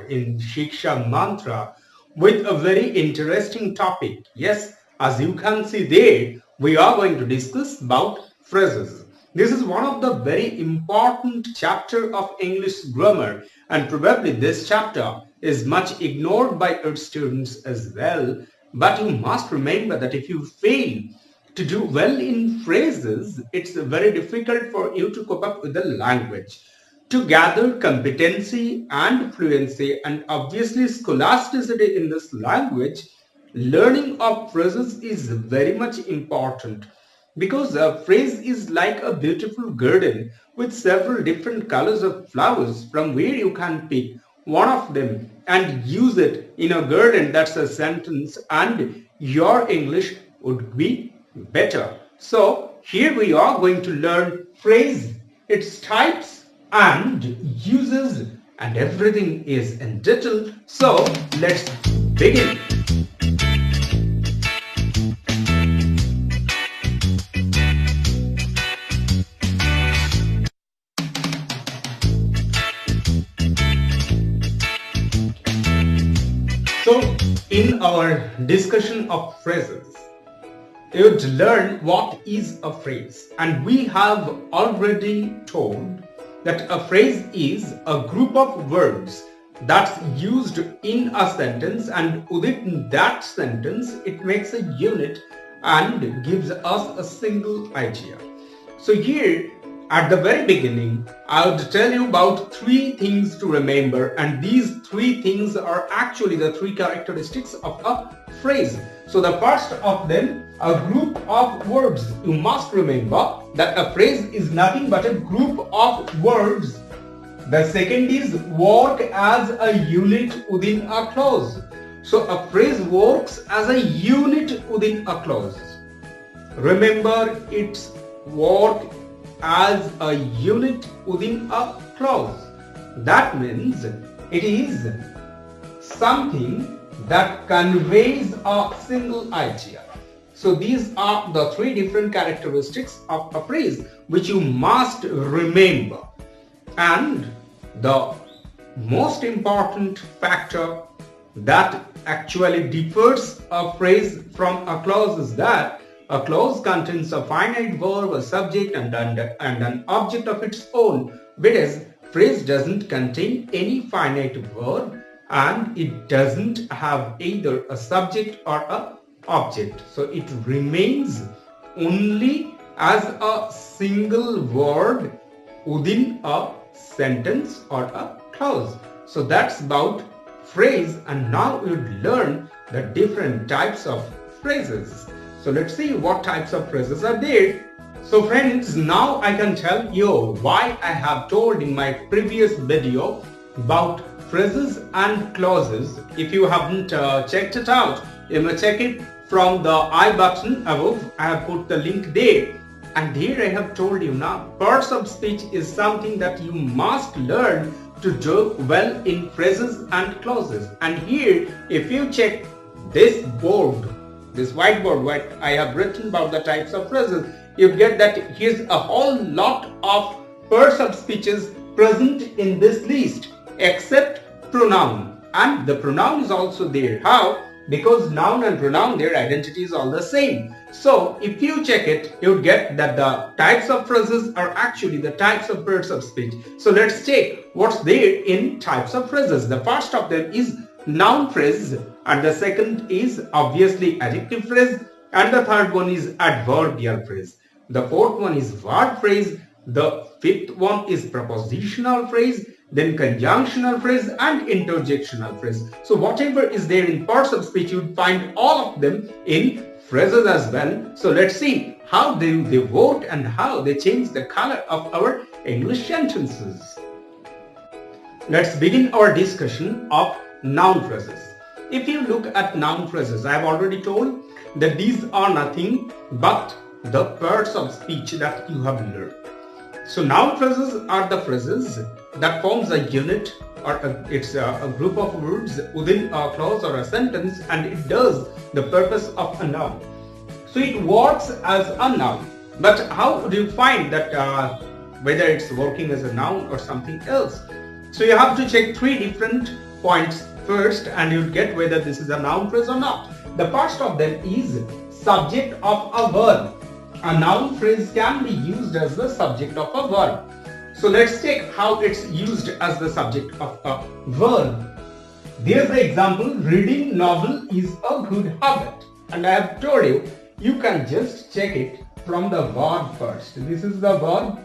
in Shiksha Mantra with a very interesting topic. Yes, as you can see there, we are going to discuss about phrases. This is one of the very important chapter of English grammar, and probably this chapter is much ignored by its students as well. But you must remember that if you fail to do well in phrases, it's very difficult for you to cope up with the language. To gather competency and fluency and obviously scholasticity in this language, learning of phrases is very much important because a phrase is like a beautiful garden with several different colors of flowers from where you can pick one of them and use it in a garden that's a sentence, and your English would be better. So here we are going to learn phrase, its types and uses, and everything is in detail. So let's begin. So in our discussion of phrases, you would learn what is a phrase, and we have already told that a phrase is a group of words that's used in a sentence, and within that sentence it makes a unit and gives us a single idea. So here at the very beginning, I would tell you about three things to remember, and these three things are actually the three characteristics of a phrase. So the first of them, a group of words. You must remember that a phrase is nothing but a group of words. The second is work as a unit within a clause. So a phrase works as a unit within a clause. Remember, it's work as a unit within a clause. That means it is something that conveys a single idea. So these are the three different characteristics of a phrase which you must remember. And the most important factor that actually differs a phrase from a clause is that a clause contains a finite verb, a subject, and an object of its own, whereas phrase doesn't contain any finite verb and it doesn't have either a subject or a object. So it remains only as a single word within a sentence or a clause. So that's about phrase, and now we would learn the different types of phrases. So let's see what types of phrases are there. So friends, now I can tell you why I have told in my previous video about phrases and clauses. If you haven't checked it out, you may check it from the I button above. I have put the link there. And here I have told you now, parts of speech is something that you must learn to do well in phrases and clauses. And here, if you check this board, this whiteboard, what I have written about the types of phrases, you get that here's a whole lot of parts of speeches present in this list, except pronoun. And the pronoun is also there. How? Because noun and pronoun, their identity is all the same. So if you check it, you would get that the types of phrases are actually the types of parts of speech. So let's check what's there in types of phrases. The first of them is noun phrase, and the second is obviously adjective phrase, and the third one is adverbial phrase. The fourth one is verb phrase, the fifth one is prepositional phrase, then conjunctional phrase and interjectional phrase. So whatever is there in parts of speech, you would find all of them in phrases as well. So let's see how they vote and how they change the color of our English sentences. Let's begin our discussion of noun phrases. If you look at noun phrases, I have already told that these are nothing but the parts of speech that you have learned. So noun phrases are the phrases that forms a unit, or it's a group of words within a clause or a sentence, and it does the purpose of a noun. So it works as a noun. But how do you find that whether it's working as a noun or something else? So you have to check three different points first and you'll get whether this is a noun phrase or not. The first of them is subject of a verb. A noun phrase can be used as the subject of a verb. So let's check how it's used as the subject of a verb. There's the example, reading novel is a good habit. And I have told you, you can just check it from the verb first. This is the verb.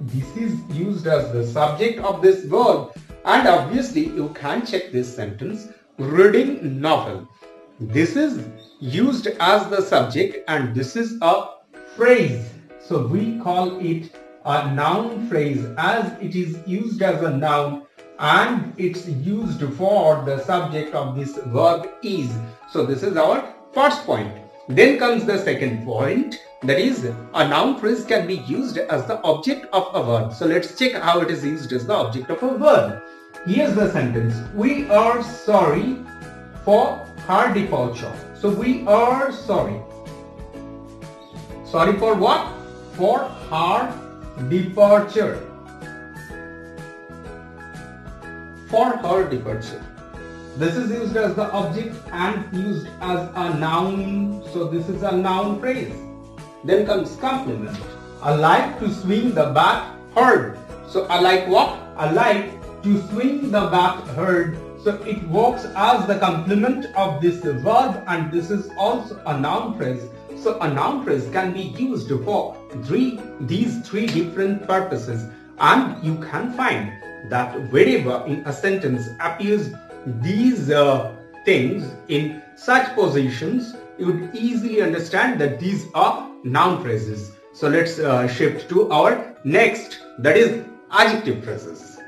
This is used as the subject of this verb. And obviously you can check this sentence, reading novel. This is used as the subject and this is a phrase. So we call it a noun phrase as it is used as a noun and it's used for the subject of this verb is. So this is our first point. Then comes the second point, that is a noun phrase can be used as the object of a verb. So let's check how it is used as the object of a verb. Here's the sentence, we are sorry for her departure. So we are sorry. Sorry for what? For her departure. For her departure. This is used as the object and used as a noun. So this is a noun phrase. Then comes complement. I like to swing the bat hard. So I like what? I like to swing the bat hard. So it works as the complement of this verb and this is also a noun phrase. So a noun phrase can be used for these three different purposes and you can find that wherever in a sentence appears these things in such positions, you would easily understand that these are noun phrases. So let's shift to our next, that is adjective phrases.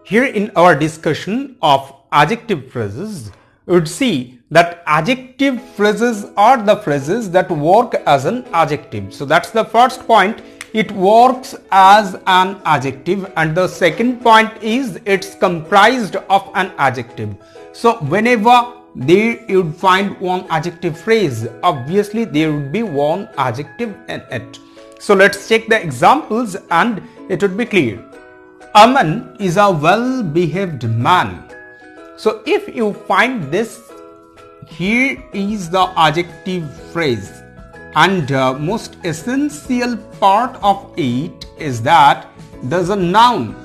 Here in our discussion of adjective phrases, you would see that adjective phrases are the phrases that work as an adjective. So that's the first point. It works as an adjective and the second point is it's comprised of an adjective. So whenever you would find one adjective phrase, obviously there would be one adjective in it. So let's check the examples and it would be clear. Aman is a well-behaved man. So if you find this, here is the adjective phrase. And most essential part of it is that there's a noun.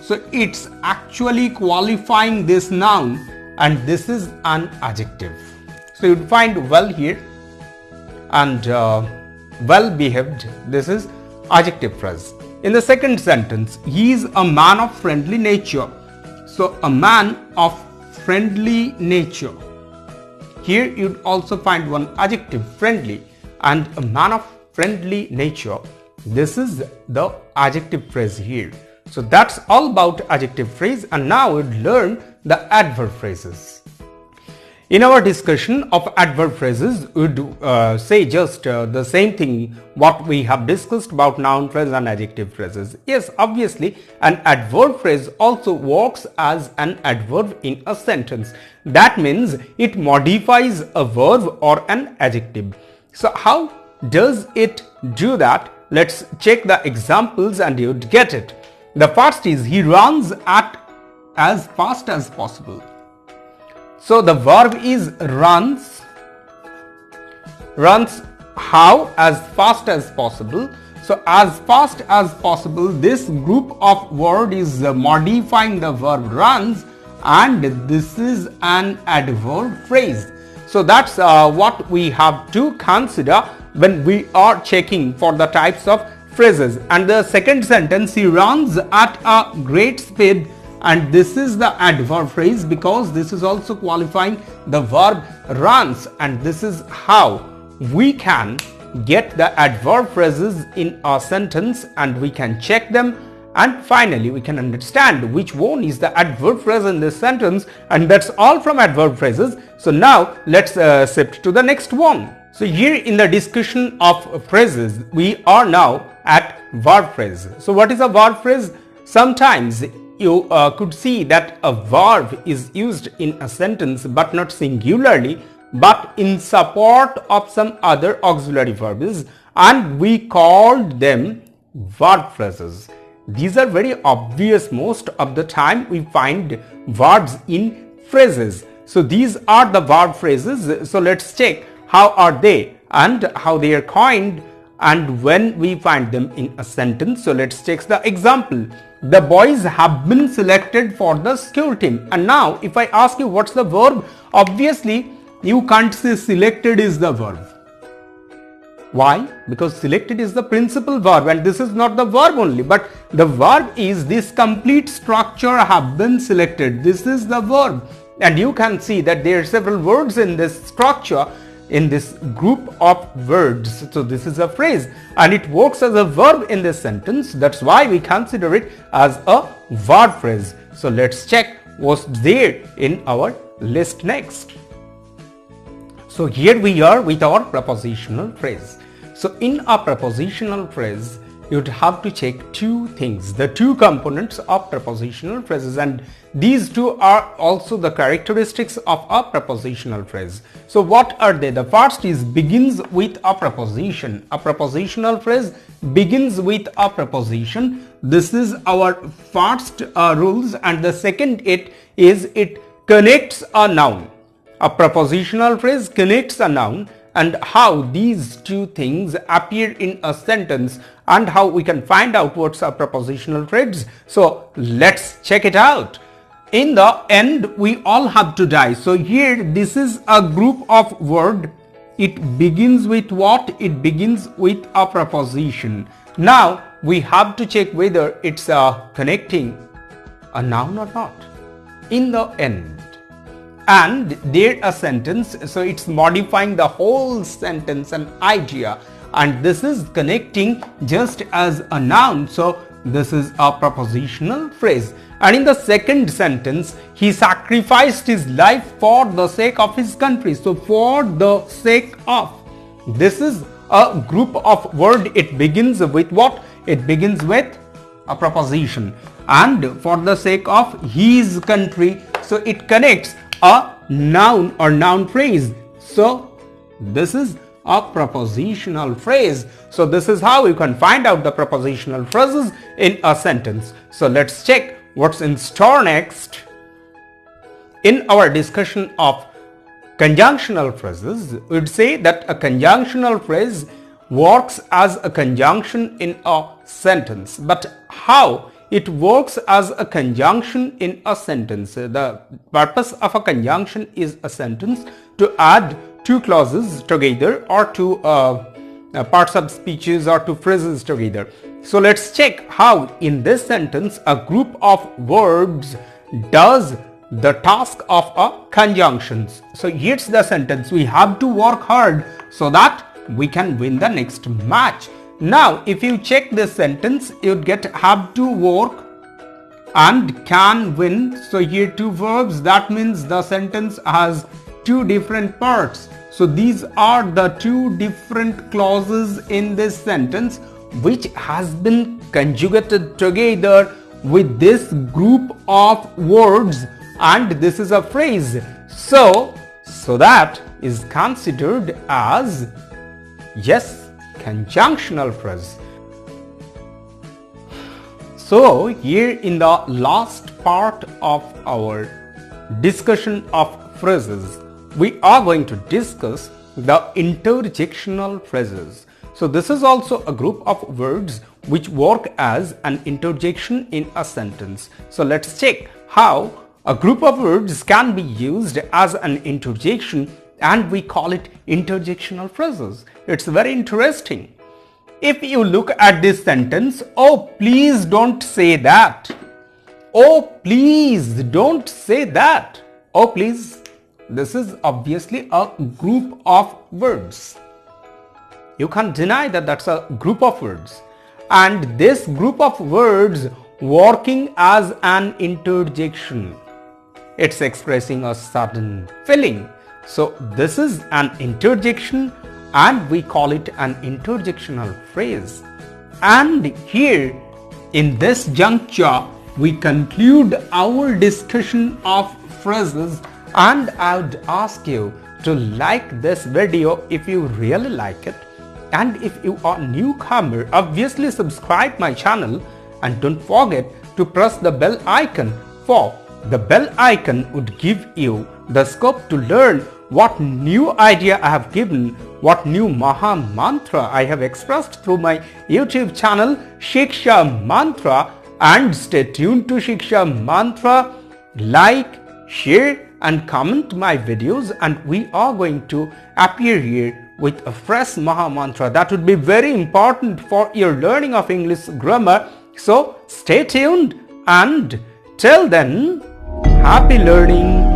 So it's actually qualifying this noun and this is an adjective. So you'd find well here and well behaved. This is adjective phrase. In the second sentence, he is a man of friendly nature. So a man of friendly nature. Here you'd also find one adjective, friendly. And a man of friendly nature. This is the adjective phrase here. So that's all about adjective phrase and now we'll learn the adverb phrases. In our discussion of adverb phrases, we'd say just the same thing what we have discussed about noun phrase and adjective phrases. Yes, obviously an adverb phrase also works as an adverb in a sentence. That means it modifies a verb or an adjective. So how does it do that? Let's check the examples and you'd get it. The first is he runs at as fast as possible. So the verb is runs. Runs how? As fast as possible. So as fast as possible, this group of word is modifying the verb runs and this is an adverb phrase. So that's what we have to consider when we are checking for the types of phrases. And the second sentence, he runs at a great speed, and this is the adverb phrase because this is also qualifying the verb runs, and this is how we can get the adverb phrases in a sentence and we can check them. And finally, we can understand which one is the adverb phrase in this sentence, and that's all from adverb phrases. So now let's shift to the next one. So here in the discussion of phrases, we are now at verb phrase. So what is a verb phrase? Sometimes you could see that a verb is used in a sentence but not singularly, but in support of some other auxiliary verbs, and we called them verb phrases. These are very obvious. Most of the time we find verbs in phrases. So these are the verb phrases. So let's check how are they and how they are coined and when we find them in a sentence. So let's check the example. The boys have been selected for the school team. And now if I ask you what's the verb, obviously you can't say selected is the verb. Why? Because selected is the principal verb and this is not the verb only, but the verb is this complete structure have been selected. This is the verb, and you can see that there are several words in this structure, in this group of words. So this is a phrase and it works as a verb in this sentence. That's why we consider it as a verb phrase. So let's check what's there in our list next. So here we are with our prepositional phrase. So in a prepositional phrase, you'd have to check two things, the two components of prepositional phrases, and these two are also the characteristics of a prepositional phrase. So what are they? The first is begins with a preposition. A prepositional phrase begins with a preposition. This is our first rules, and the second it connects a noun. A prepositional phrase connects a noun, and how these two things appear in a sentence and how we can find out what's a prepositional phrase. So let's check it out. In the end, we all have to die. So here this is a group of word. It begins with what? It begins with a preposition. Now we have to check whether it's connecting a noun or not. In the end. And there a sentence, so it's modifying the whole sentence and idea, and this is connecting just as a noun. So this is a prepositional phrase. And in the second sentence, he sacrificed his life for the sake of his country. So for the sake of, this is a group of word. It begins with what? It begins with a preposition, and for the sake of his country, so it connects a noun or noun phrase. So this is a prepositional phrase. So this is how you can find out the prepositional phrases in a sentence. So let's check what's in store next. In our discussion of conjunctional phrases, we'd say that a conjunctional phrase works as a conjunction in a sentence. But how it works as a conjunction in a sentence? The purpose of a conjunction is a sentence to add two clauses together or two parts of speeches or two phrases together. So let's check how in this sentence a group of words does the task of a conjunction. So here's the sentence. We have to work hard so that we can win the next match. Now if you check this sentence, you'd get have to work and can win. So here two verbs, that means the sentence has two different parts. So these are the two different clauses in this sentence which has been conjugated together with this group of words, and this is a phrase. So that is considered as, yes, conjunctional phrase. So here in the last part of our discussion of phrases, we are going to discuss the interjectional phrases. So this is also a group of words which work as an interjection in a sentence. So let's check how a group of words can be used as an interjection, and we call it interjectional phrases. It's very interesting. If you look at this sentence, oh please don't say that. Oh please don't say that. Oh please. This is obviously a group of words. You can't deny that that's a group of words. And this group of words working as an interjection, it's expressing a certain feeling. So this is an interjection and we call it an interjectional phrase. And here in this juncture, we conclude our discussion of phrases, and I would ask you to like this video if you really like it. And if you are newcomer, obviously subscribe my channel and don't forget to press the bell icon, for the bell icon would give you the scope to learn what new idea I have given, what new Maha Mantra I have expressed through my YouTube channel Shiksha Mantra. And stay tuned to Shiksha Mantra. Like, share and comment my videos, and we are going to appear here with a fresh Maha Mantra that would be very important for your learning of English grammar. So stay tuned, and till then, happy learning.